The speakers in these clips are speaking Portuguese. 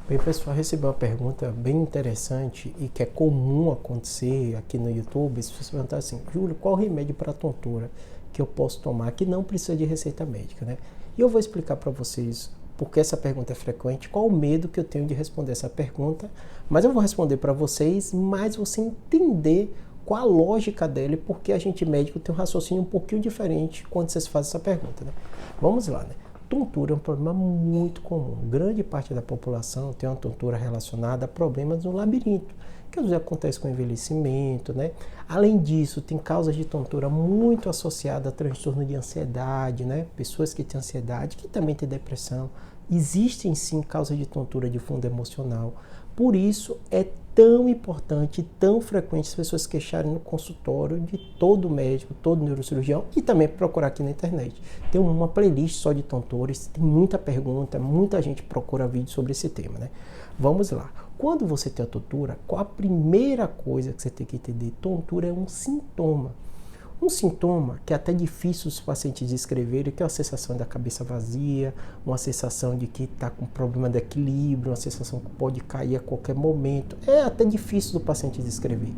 Bem, pessoal, recebi uma pergunta bem interessante e que é comum acontecer aqui no YouTube. Se você perguntar assim, Júlio, qual o remédio para tontura que eu posso tomar que não precisa de receita médica, né? E eu vou explicar para vocês porque essa pergunta é frequente, qual o medo que eu tenho de responder essa pergunta, mas eu vou responder para vocês, mas você entender qual a lógica dele, porque a gente médico tem um raciocínio um pouquinho diferente quando vocês fazem essa pergunta, né? Vamos lá, né? Tontura é um problema muito comum. Grande parte da população tem uma tontura relacionada a problemas no labirinto, que às vezes acontece com o envelhecimento, né? Além disso, tem causas de tontura muito associadas a transtorno de ansiedade, né? Pessoas que têm ansiedade, que também têm depressão. Existem sim causas de tontura de fundo emocional. Por isso é tão importante, tão frequente as pessoas queixarem no consultório de todo médico, todo neurocirurgião e também procurar aqui na internet. Tem uma playlist só de tontores, tem muita pergunta, muita gente procura vídeo sobre esse tema, né? Vamos lá. Quando você tem a tontura, qual a primeira coisa que você tem que entender? Tontura é um sintoma. Um sintoma que é até difícil os pacientes descreverem, que é a sensação da cabeça vazia, uma sensação de que está com problema de equilíbrio, uma sensação que pode cair a qualquer momento. É até difícil do paciente descrever.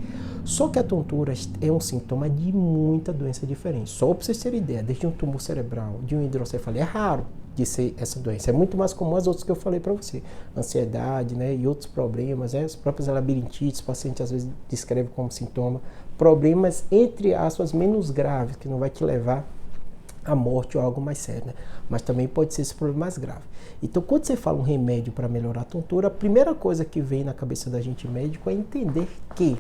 Só que a tontura é um sintoma de muita doença diferente. Só para vocês terem ideia, desde um tumor cerebral, de uma hidrocefalia, é raro de ser essa doença. É muito mais comum as outras que eu falei para você. Ansiedade, né, e outros problemas, né, as próprias labirintites, o paciente às vezes descreve como sintoma. Problemas, entre aspas, menos graves, que não vai te levar à morte ou algo mais sério, né? Mas também pode ser esse problema mais grave. Então, quando você fala um remédio para melhorar a tontura, a primeira coisa que vem na cabeça da gente médico é entender que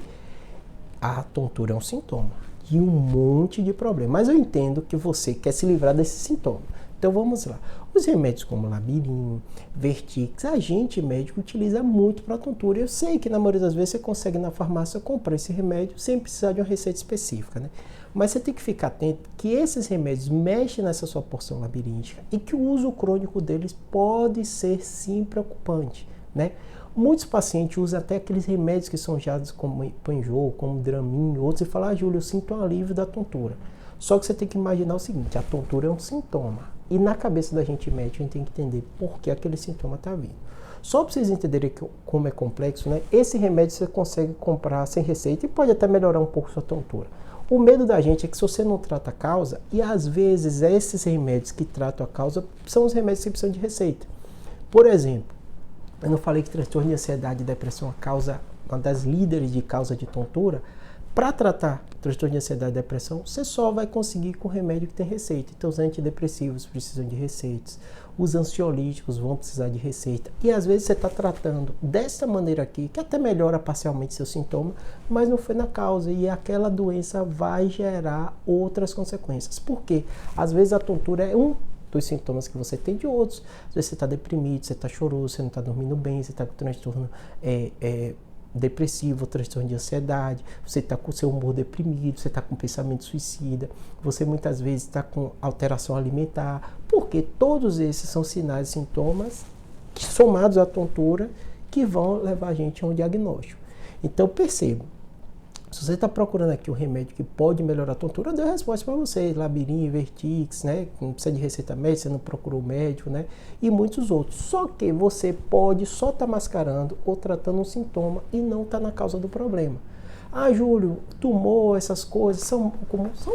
a tontura é um sintoma de um monte de problemas. Mas eu entendo que você quer se livrar desse sintoma. Então vamos lá. Os remédios como Labirin, Vertix, a gente médico utiliza muito para tontura. Eu sei que na maioria das vezes você consegue na farmácia comprar esse remédio sem precisar de uma receita específica, né? Mas você tem que ficar atento que esses remédios mexem nessa sua porção labiríntica e que o uso crônico deles pode ser sim preocupante, né? Muitos pacientes usam até aqueles remédios que são usados como enjoo, como Dramin, outros, e falam, Júlio, eu sinto um alívio da tontura. Só que você tem que imaginar o seguinte, a tontura é um sintoma. E na cabeça da gente médico, a gente tem que entender por que aquele sintoma está vindo. Só para vocês entenderem como é complexo, né? Esse remédio você consegue comprar sem receita e pode até melhorar um pouco a sua tontura. O medo da gente é que se você não trata a causa, e às vezes esses remédios que tratam a causa são os remédios que precisam de receita. Por exemplo, eu não falei que transtorno de ansiedade e depressão é uma das líderes de causa de tontura. Para tratar transtorno de ansiedade e depressão, você só vai conseguir com remédio que tem receita. Então, os antidepressivos precisam de receitas, os ansiolíticos vão precisar de receita. E às vezes você está tratando dessa maneira aqui, que até melhora parcialmente seu sintoma, mas não foi na causa. E aquela doença vai gerar outras consequências. Por quê? Às vezes a tontura é um dos sintomas que você tem de outros. Às vezes você está deprimido, você está choroso, você não está dormindo bem, você está com transtorno depressivo, transtorno de ansiedade, você está com o seu humor deprimido, você está com pensamento suicida, você muitas vezes está com alteração alimentar, porque todos esses são sinais e sintomas somados à tontura que vão levar a gente a um diagnóstico. Então perceba, se você está procurando aqui um remédio que pode melhorar a tontura, eu dei a resposta para vocês, Labirin, Vertix, né? Não precisa de receita médica, você não procurou médico, né? E muitos outros. Só que você pode só estar mascarando ou tratando um sintoma e não está na causa do problema. Ah, Júlio, tumor, essas coisas são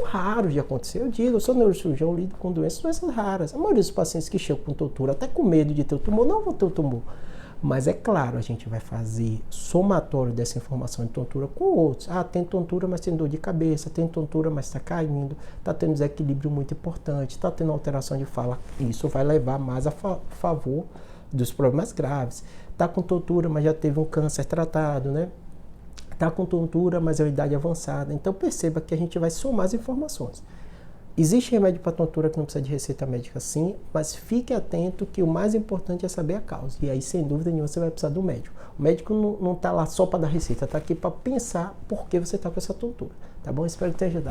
raros de acontecer. Eu digo, eu sou neurocirurgião, eu lido com doenças raras. A maioria dos pacientes que chegam com tontura, até com medo de ter o tumor, não vão ter o tumor. Mas é claro, a gente vai fazer somatório dessa informação de tontura com outros. Ah, tem tontura, mas tem dor de cabeça, tem tontura, mas está caindo, está tendo desequilíbrio muito importante, está tendo alteração de fala. Isso vai levar mais a favor dos problemas graves. Está com tontura, mas já teve um câncer tratado, né? Está com tontura, mas é uma idade avançada. Então perceba que a gente vai somar as informações. Existe remédio para tontura que não precisa de receita médica sim, mas fique atento que o mais importante é saber a causa. E aí, sem dúvida nenhuma, você vai precisar do médico. O médico não está lá só para dar receita, está aqui para pensar por que você está com essa tontura. Tá bom? Espero que tenha ajudado.